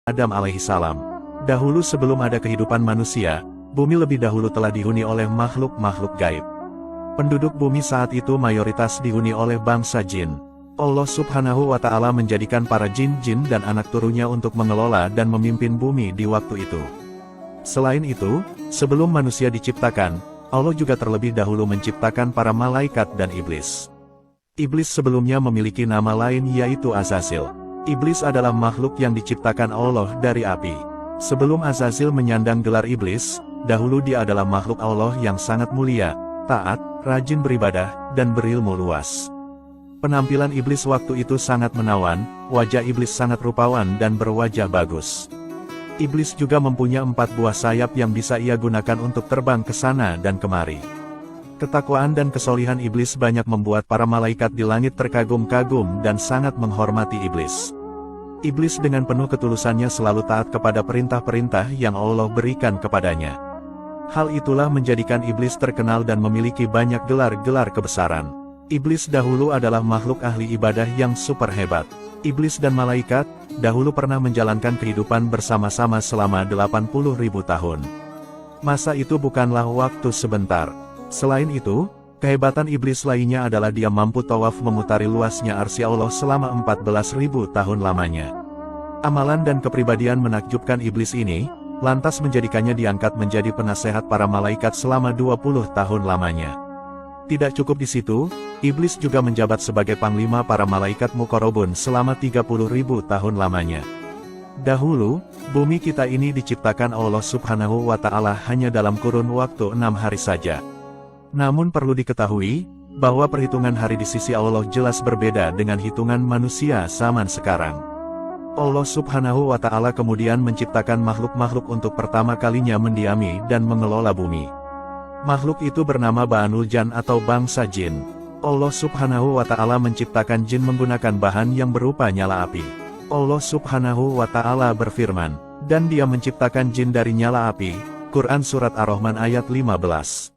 Adam alaihissalam. Dahulu sebelum ada kehidupan manusia, bumi lebih dahulu telah dihuni oleh makhluk-makhluk gaib. Penduduk bumi saat itu mayoritas dihuni oleh bangsa jin. Allah Subhanahu wa Ta'ala menjadikan para jin-jin dan anak turunnya untuk mengelola dan memimpin bumi di waktu itu. Selain itu, sebelum manusia diciptakan, Allah juga terlebih dahulu menciptakan para malaikat dan iblis. Iblis sebelumnya memiliki nama lain yaitu Azazil. Iblis adalah makhluk yang diciptakan Allah dari api. Sebelum Azazil menyandang gelar iblis, dahulu dia adalah makhluk Allah yang sangat mulia, taat, rajin beribadah, dan berilmu luas. Penampilan iblis waktu itu sangat menawan, wajah iblis sangat rupawan dan berwajah bagus. Iblis juga mempunyai 4 buah sayap yang bisa ia gunakan untuk terbang ke sana dan kemari. Ketakwaan dan kesolihan iblis banyak membuat para malaikat di langit terkagum-kagum dan sangat menghormati iblis. Iblis dengan penuh ketulusannya selalu taat kepada perintah-perintah yang Allah berikan kepadanya. Hal itulah menjadikan iblis terkenal dan memiliki banyak gelar-gelar kebesaran. Iblis dahulu adalah makhluk ahli ibadah yang super hebat. Iblis dan malaikat, dahulu pernah menjalankan kehidupan bersama-sama selama 80.000 tahun. Masa itu bukanlah waktu sebentar. Selain itu, kehebatan iblis lainnya adalah dia mampu tawaf memutari luasnya arsy Allah selama 14.000 tahun lamanya. Amalan dan kepribadian menakjubkan iblis ini, lantas menjadikannya diangkat menjadi penasehat para malaikat selama 20 tahun lamanya. Tidak cukup di situ, iblis juga menjabat sebagai panglima para malaikat muqarrabun selama 30.000 tahun lamanya. Dahulu, bumi kita ini diciptakan Allah Subhanahu wa Ta'ala hanya dalam kurun waktu 6 hari saja. Namun perlu diketahui, bahwa perhitungan hari di sisi Allah jelas berbeda dengan hitungan manusia zaman sekarang. Allah Subhanahu wa Ta'ala kemudian menciptakan makhluk-makhluk untuk pertama kalinya mendiami dan mengelola bumi. Makhluk itu bernama Ba'anul Jan atau bangsa jin. Allah Subhanahu wa Ta'ala menciptakan jin menggunakan bahan yang berupa nyala api. Allah Subhanahu wa Ta'ala berfirman, dan dia menciptakan jin dari nyala api. Quran Surat Ar-Rahman ayat 15.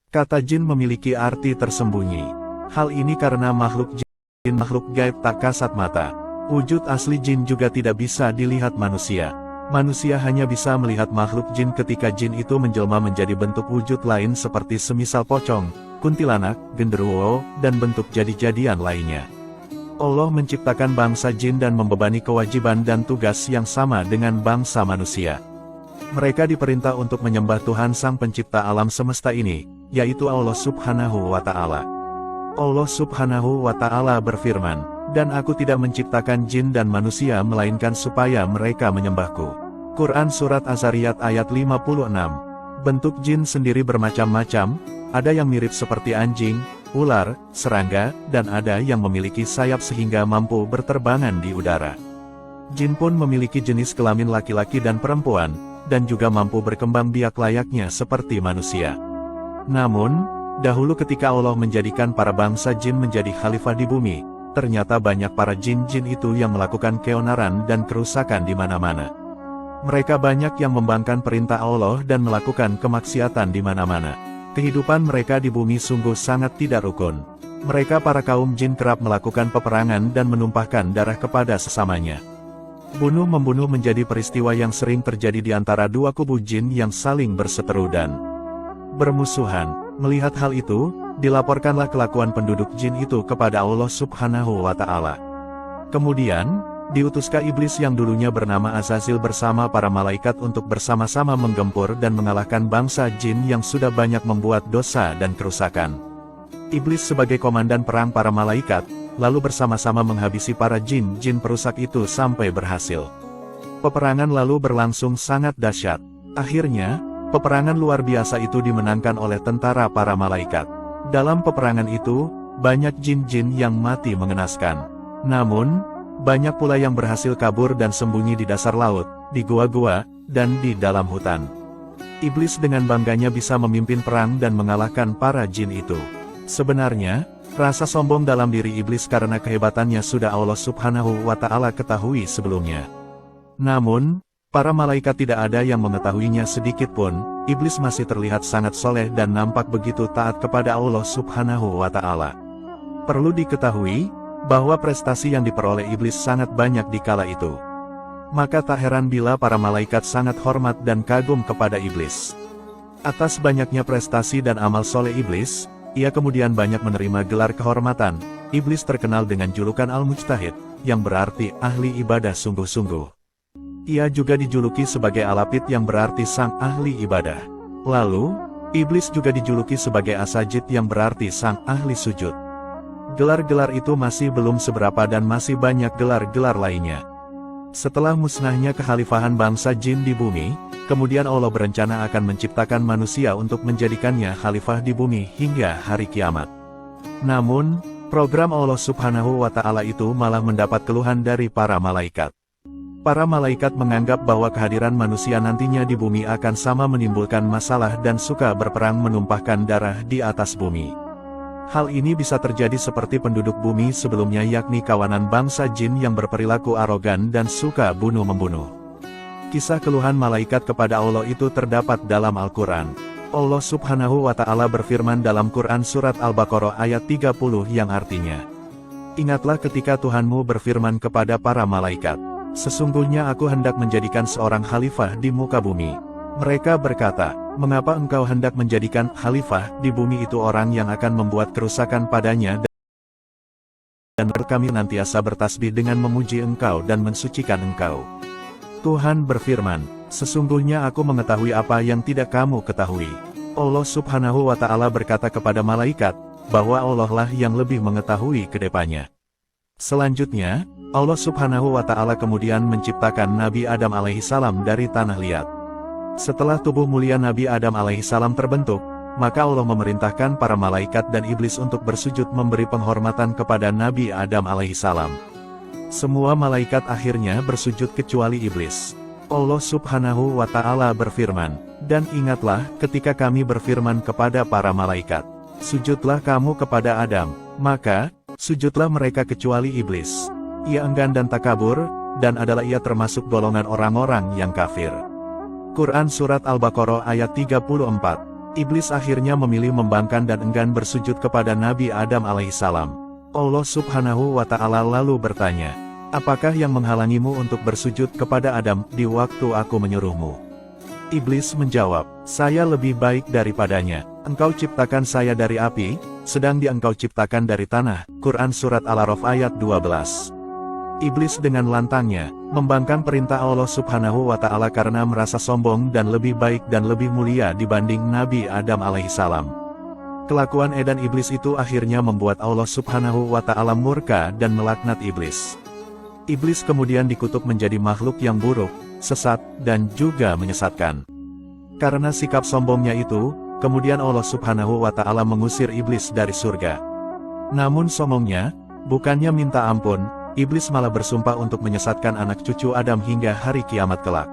Kata jin memiliki arti tersembunyi. Hal ini karena makhluk jin makhluk gaib tak kasat mata. Wujud asli jin juga tidak bisa dilihat manusia. Manusia hanya bisa melihat makhluk jin ketika jin itu menjelma menjadi bentuk wujud lain seperti semisal pocong, kuntilanak, genderuwo, dan bentuk jadi-jadian lainnya. Allah menciptakan bangsa jin dan membebani kewajiban dan tugas yang sama dengan bangsa manusia. Mereka diperintah untuk menyembah Tuhan Sang Pencipta alam semesta ini, yaitu Allah Subhanahu wa Ta'ala. Allah Subhanahu wa Ta'ala berfirman, dan aku tidak menciptakan jin dan manusia melainkan supaya mereka menyembahku. Quran Surat Az-Zariyat ayat 56. Bentuk jin sendiri bermacam-macam, ada yang mirip seperti anjing, ular, serangga, dan ada yang memiliki sayap sehingga mampu berterbangan di udara. Jin pun memiliki jenis kelamin laki-laki dan perempuan, dan juga mampu berkembang biak layaknya seperti manusia. Namun, dahulu ketika Allah menjadikan para bangsa jin menjadi khalifah di bumi, ternyata banyak para jin-jin itu yang melakukan keonaran dan kerusakan di mana-mana. Mereka banyak yang membangkang perintah Allah dan melakukan kemaksiatan di mana-mana. Kehidupan mereka di bumi sungguh sangat tidak rukun. Mereka para kaum jin kerap melakukan peperangan dan menumpahkan darah kepada sesamanya. Bunuh-membunuh menjadi peristiwa yang sering terjadi di antara dua kubu jin yang saling berseteru dan bermusuhan. Melihat hal itu, dilaporkanlah kelakuan penduduk jin itu kepada Allah Subhanahu wa Ta'ala. Kemudian, diutuskah iblis yang dulunya bernama Azazil bersama para malaikat untuk bersama-sama menggempur dan mengalahkan bangsa jin yang sudah banyak membuat dosa dan kerusakan. Iblis sebagai komandan perang para malaikat, lalu bersama-sama menghabisi para jin-jin perusak itu sampai berhasil. Peperangan lalu berlangsung sangat dahsyat. Akhirnya, peperangan luar biasa itu dimenangkan oleh tentara para malaikat. Dalam peperangan itu, banyak jin-jin yang mati mengenaskan. Namun, banyak pula yang berhasil kabur dan sembunyi di dasar laut, di gua-gua, dan di dalam hutan. Iblis dengan bangganya bisa memimpin perang dan mengalahkan para jin itu. Sebenarnya, rasa sombong dalam diri iblis karena kehebatannya sudah Allah Subhanahu wa Ta'ala ketahui sebelumnya. Namun, para malaikat tidak ada yang mengetahuinya sedikit pun. Iblis masih terlihat sangat soleh dan nampak begitu taat kepada Allah Subhanahu wa Ta'ala. Perlu diketahui, bahwa prestasi yang diperoleh iblis sangat banyak di kala itu. Maka tak heran bila para malaikat sangat hormat dan kagum kepada iblis. Atas banyaknya prestasi dan amal soleh iblis, ia kemudian banyak menerima gelar kehormatan. Iblis terkenal dengan julukan Al-Mujtahid, yang berarti ahli ibadah sungguh-sungguh. Ia juga dijuluki sebagai Al-Apid yang berarti sang ahli ibadah. Lalu, iblis juga dijuluki sebagai As-Sajid yang berarti sang ahli sujud. Gelar-gelar itu masih belum seberapa dan masih banyak gelar-gelar lainnya. Setelah musnahnya kekhalifahan bangsa jin di bumi, kemudian Allah berencana akan menciptakan manusia untuk menjadikannya khalifah di bumi hingga hari kiamat. Namun, program Allah Subhanahu wa Ta'ala itu malah mendapat keluhan dari para malaikat. Para malaikat menganggap bahwa kehadiran manusia nantinya di bumi akan sama menimbulkan masalah dan suka berperang menumpahkan darah di atas bumi. Hal ini bisa terjadi seperti penduduk bumi sebelumnya, yakni kawanan bangsa jin yang berperilaku arogan dan suka bunuh-membunuh. Kisah keluhan malaikat kepada Allah itu terdapat dalam Al-Quran. Allah Subhanahu wa Ta'ala berfirman dalam Quran Surat Al-Baqarah ayat 30 yang artinya, "Ingatlah ketika Tuhanmu berfirman kepada para malaikat, sesungguhnya aku hendak menjadikan seorang khalifah di muka bumi. Mereka berkata, mengapa engkau hendak menjadikan khalifah di bumi itu orang yang akan membuat kerusakan padanya, dan kami nantiasa bertasbih dengan memuji engkau dan mensucikan engkau." Tuhan berfirman, "Sesungguhnya aku mengetahui apa yang tidak kamu ketahui." Allah Subhanahu wa Ta'ala berkata kepada malaikat, bahwa Allah lah yang lebih mengetahui kedepannya. Selanjutnya, Allah Subhanahu wa Ta'ala kemudian menciptakan Nabi Adam alaihissalam dari tanah liat. Setelah tubuh mulia Nabi Adam alaihissalam terbentuk, maka Allah memerintahkan para malaikat dan iblis untuk bersujud memberi penghormatan kepada Nabi Adam alaihissalam. Semua malaikat akhirnya bersujud kecuali iblis. Allah Subhanahu wa Ta'ala berfirman, "Dan ingatlah ketika kami berfirman kepada para malaikat, sujudlah kamu kepada Adam, maka sujudlah mereka kecuali iblis. Ia enggan dan takabur, dan adalah ia termasuk golongan orang-orang yang kafir." Quran Surat Al-Baqarah ayat 34. Iblis akhirnya memilih membangkang dan enggan bersujud kepada Nabi Adam alaihissalam. Allah Subhanahu wa Ta'ala lalu bertanya, "Apakah yang menghalangimu untuk bersujud kepada Adam di waktu aku menyuruhmu?" Iblis menjawab, "Saya lebih baik daripadanya. Engkau ciptakan saya dari api, sedang dia engkau ciptakan dari tanah." Quran Surat Al-A'raf ayat 12. Iblis dengan lantangnya membangkang perintah Allah Subhanahu wa Ta'ala karena merasa sombong dan lebih baik dan lebih mulia dibanding Nabi Adam alaihissalam. Kelakuan edan iblis itu akhirnya membuat Allah Subhanahu wa Ta'ala murka dan melaknat iblis. Iblis kemudian dikutuk menjadi makhluk yang buruk, sesat, dan juga menyesatkan. Karena sikap sombongnya itu, kemudian Allah Subhanahu wa Ta'ala mengusir iblis dari surga. Namun sombongnya, bukannya minta ampun, iblis malah bersumpah untuk menyesatkan anak cucu Adam hingga hari kiamat kelak.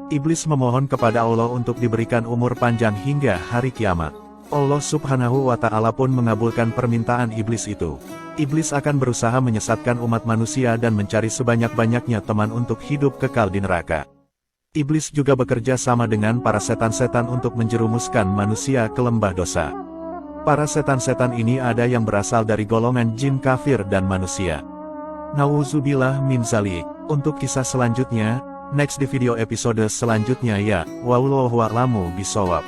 Iblis memohon kepada Allah untuk diberikan umur panjang hingga hari kiamat. Allah Subhanahu wa Ta'ala pun mengabulkan permintaan iblis itu. Iblis akan berusaha menyesatkan umat manusia dan mencari sebanyak-banyaknya teman untuk hidup kekal di neraka. Iblis juga bekerja sama dengan para setan-setan untuk menjerumuskan manusia ke lembah dosa. Para setan-setan ini ada yang berasal dari golongan jin kafir dan manusia. Nauzubillah min zalik. Untuk kisah selanjutnya, next di video episode selanjutnya ya. Wallahu a'lamu bishawab.